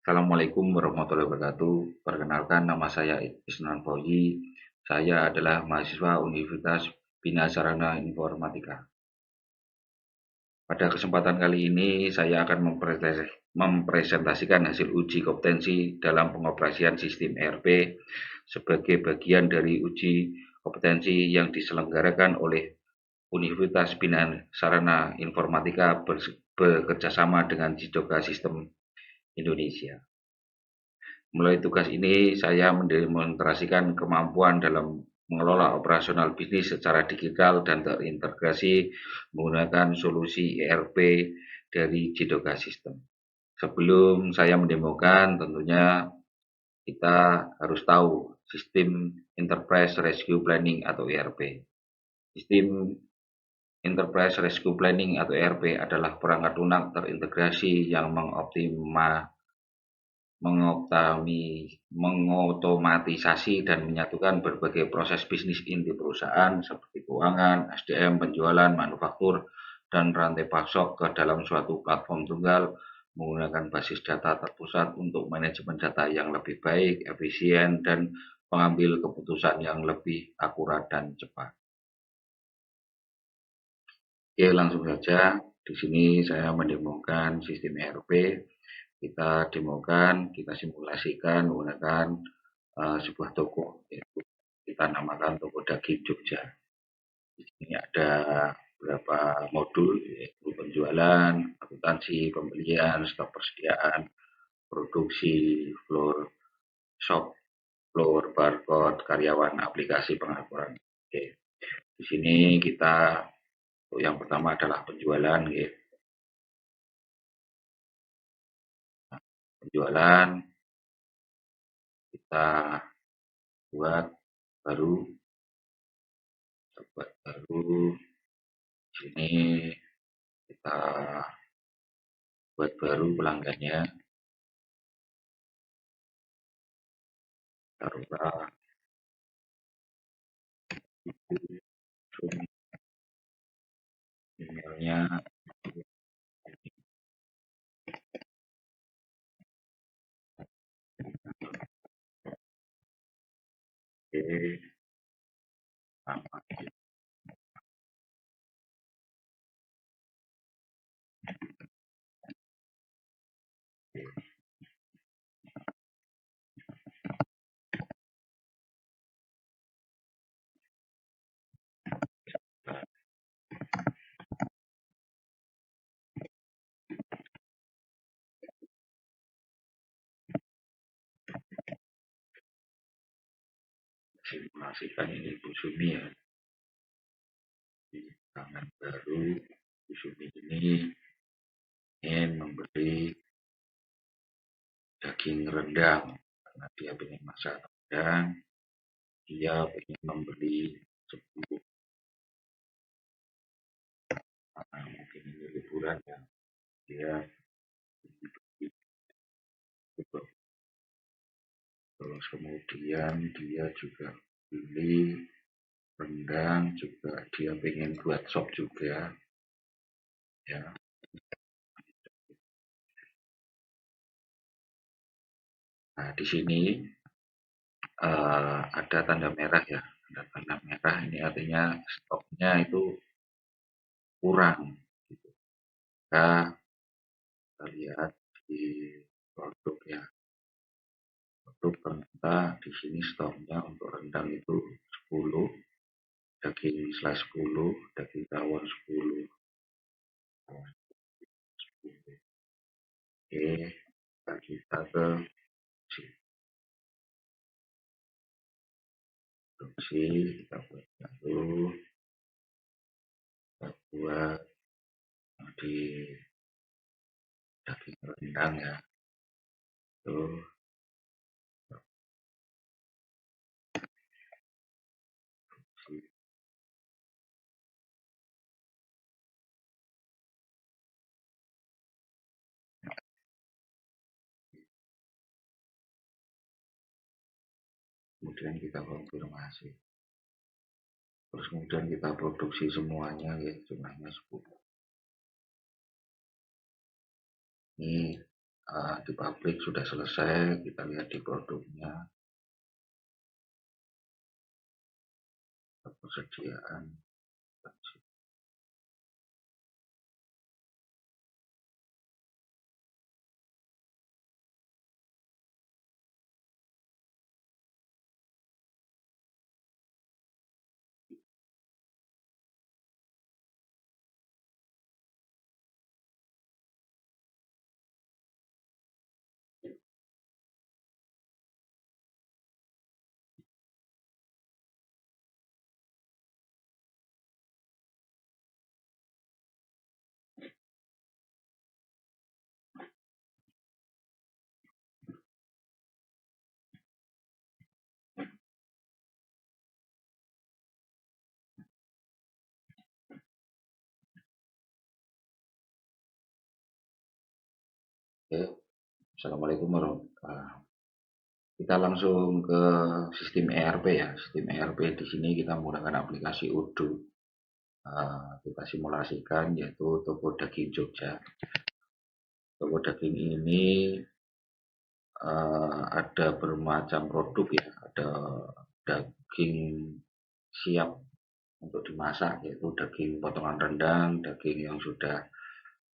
Assalamualaikum warahmatullahi wabarakatuh. Perkenalkan, nama saya Isnan Fauzi. Saya adalah mahasiswa Universitas Bina Sarana Informatika. Pada kesempatan kali ini, saya akan mempresentasikan hasil uji kompetensi dalam pengoperasian sistem ERP sebagai bagian dari uji kompetensi yang diselenggarakan oleh Universitas Bina Sarana Informatika bekerjasama dengan Jidoka Sistem Indonesia. Mulai tugas ini, saya mendemonstrasikan kemampuan dalam mengelola operasional bisnis secara digital dan terintegrasi menggunakan solusi ERP dari Jidoka System. Sebelum saya mendemokan, tentunya kita harus tahu sistem Enterprise Rescue Planning atau ERP. Sistem Enterprise Rescue Planning atau ERP adalah perangkat lunak terintegrasi yang mengotomatisasi dan menyatukan berbagai proses bisnis inti perusahaan seperti keuangan, SDM, penjualan, manufaktur, dan rantai pasok ke dalam suatu platform tunggal menggunakan basis data terpusat untuk manajemen data yang lebih baik, efisien, dan mengambil keputusan yang lebih akurat dan cepat. Oke, langsung saja. Di sini saya mendemokan sistem ERP. Kita demokan, kita simulasikan menggunakan sebuah toko, yaitu kita namakan toko daging Jogja. Di sini ada beberapa modul, yaitu penjualan, akuntansi, pembelian, stok persediaan, produksi, floor shop, floor barcode, karyawan, aplikasi pengakuan. Oke. Di sini kita yang pertama adalah penjualan, gitu. Penjualan kita buat baru sini kita buat baru pelanggannya, taruhlah emailnya. Oke, sama simulasikan ini Bu Sumi ya, di tangan baru. Bu Sumi ini ingin membeli daging rendang karena dia ingin masak rendang, dia ingin membeli 10, karena mungkin ini liburan ya, dia terus kemudian dia juga beli rendang, juga dia pengen buat sop juga ya. Nah, di sini ada tanda merah ya. Ada tanda merah ini artinya stoknya itu kurang. Kita lihat di produk ya. Produk ternyata di sini stoknya untuk rendang itu 10, daging slice 10, daging tawon 10. Oke, kita ke produksi, kita buat satu, kita buat di daging rendang ya. Tuh, kemudian kita konfirmasi. Terus kemudian kita produksi semuanya ya, jumlahnya 10. Ini di pabrik sudah selesai. Kita lihat di produknya, persediaan. Oke, Assalamualaikum warahmatullahi wabarakatuh. Kita langsung ke sistem ERP ya. Sistem ERP di sini kita menggunakan aplikasi Odoo. Kita simulasikan yaitu toko daging Jogja. Toko daging ini ada bermacam produk ya. Ada daging siap untuk dimasak, yaitu daging potongan rendang, daging yang sudah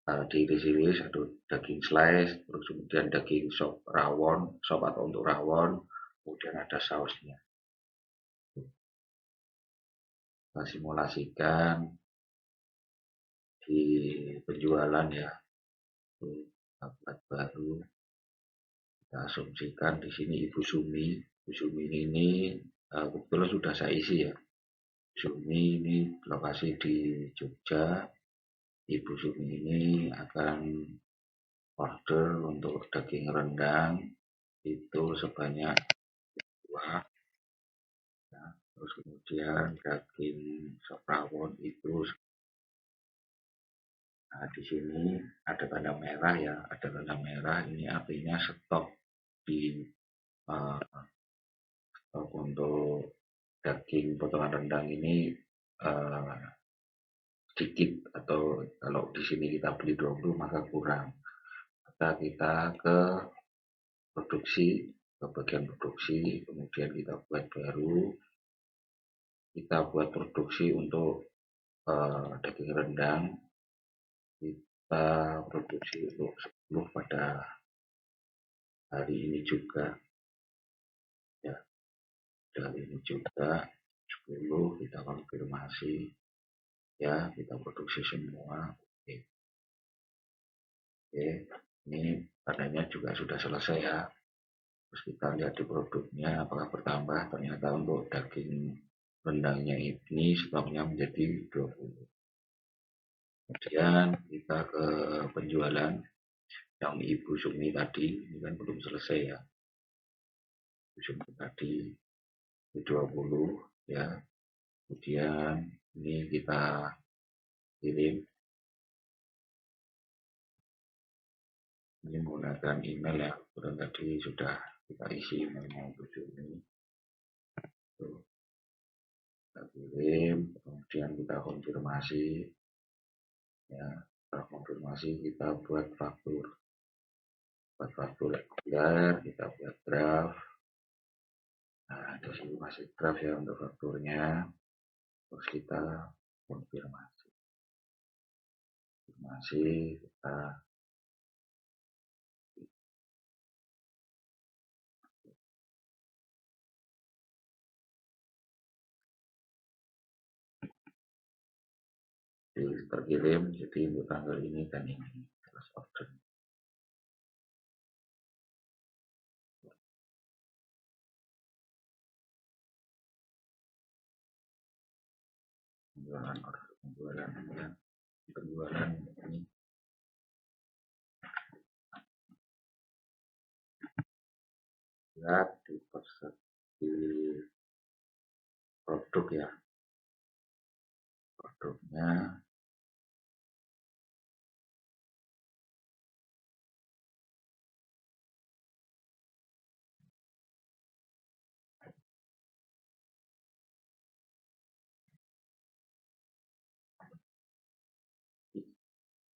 diiris-iris, atau daging slice, terus kemudian daging sop rawon, sop atau untuk rawon, kemudian ada sausnya. Kita simulasikan di penjualan ya, itu tablet baru. Kita asumsikan di sini Ibu Sumi. Ibu Sumi ini kebetulan sudah saya isi ya. Sumi ini lokasi di Jogja. Ibu Sumi ini akan order untuk daging rendang itu sebanyak 2, ya. Terus kemudian daging sop rawon itu, nah di sini ada tanda merah ya, ada tanda merah, ini artinya stok di uh, stok untuk daging potongan rendang ini uh, sedikit, atau kalau di sini kita beli 20 maka kurang. Maka kita ke produksi, ke bagian produksi, kemudian kita buat baru, kita buat produksi untuk daging rendang, kita produksi untuk 10 pada hari ini juga ya. Hari ini juga 10 kita konfirmasi ya, kita produksi semua. Oke, oke. Ini tandanya juga sudah selesai ya. Terus kita lihat di produknya apakah bertambah. Ternyata untuk daging rendangnya ini stoknya menjadi 20. Kemudian kita ke penjualan yang Ibu Sumi tadi, ini kan belum selesai ya. Ibu Sumi tadi 20 ya. Kemudian ini kita kirim, ini menggunakan email ya. Kemudian tadi sudah kita isi emailnya Ibu Sumi. Kita kirim, kemudian kita konfirmasi ya. Setelah konfirmasi kita buat faktur reguler, kita buat draft. Nah, di sini masih draft ya untuk fakturnya. Terus kita konfirmasi, kita terkirim, jadi untuk tanggal ini dan ini terus order. Penjualan order, penjualan ya, penjualan ini lihat di produk ya, produknya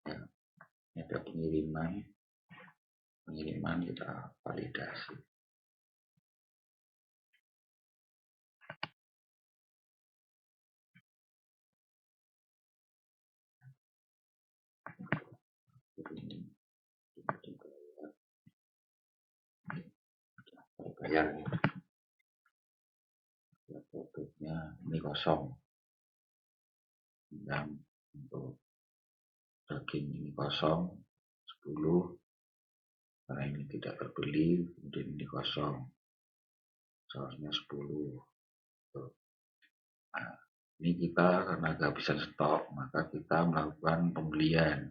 ya, ini ada pengiriman pengiriman kita validasi. Bayar ya, produknya ini kosong. Yang untuk daging ini kosong 10 karena ini tidak terbeli, kemudian ini kosong, sausnya 10. Nah, ini kita karena kehabisan stok, maka kita melakukan pembelian,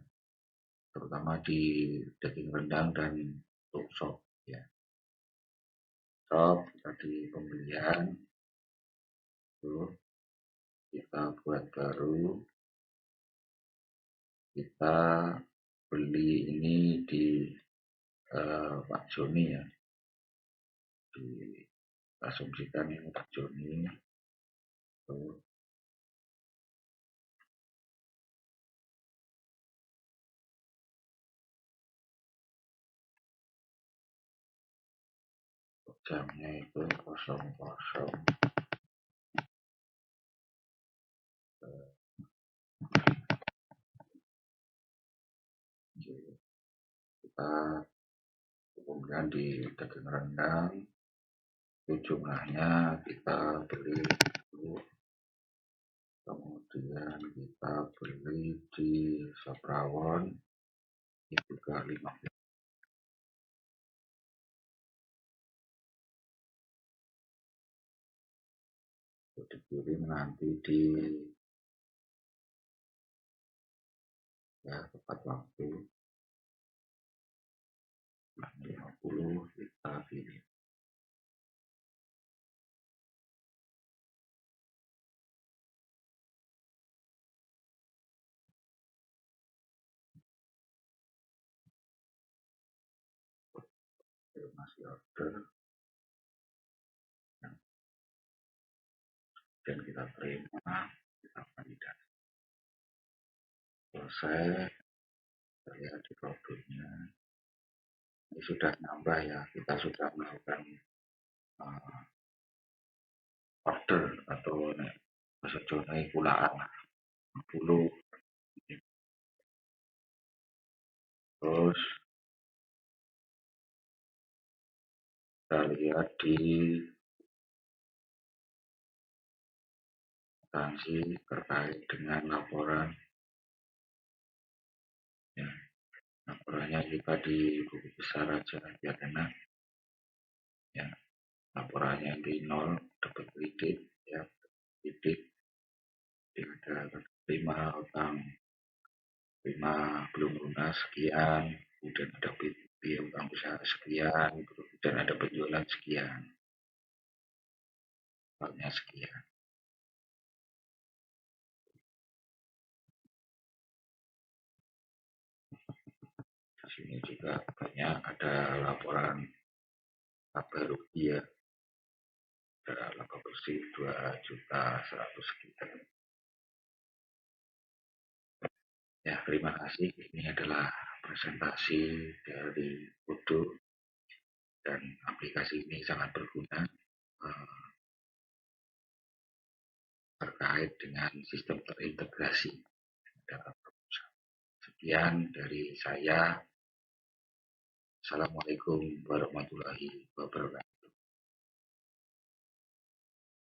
terutama di daging rendang dan untuk sop. Ya. Sop tadi pembelian, itu kita buat baru, kita beli ini di Pak Joni ya, diasumsikan ini Pak Joni. Jamnya itu 00. Kita kemudian di daging rendang itu jumlahnya kita beli dulu, kemudian kita beli di sop rawon itu juga 50. Dikirim nanti di ya tepat waktu 50 kita kirim. Masih order dan kita terima, kita validasi. Selesai, terlihat di produknya ini sudah nambah ya, kita sudah melakukan order atau bahasa Jawa kulaan 10. Terus kita lihat di instansi terkait dengan laporan ya, laporannya kita di buku besar aja biar enak ya. Laporannya di 0 dapat kredit ya, kredit ada terima utang, terima belum lunas sekian, kemudian ada PTP utang usaha sekian, kemudian ada penjualan sekian, uangnya sekian. Di sini juga banyak ada laporan laba rugi ya, ada laba bersih 2.100.000 sekian. Ya, terima kasih. Ini adalah presentasi dari Odoo dan aplikasi ini sangat berguna terkait dengan sistem terintegrasi dalam perusahaan. Sekian dari saya. Assalamualaikum warahmatullahi wabarakatuh.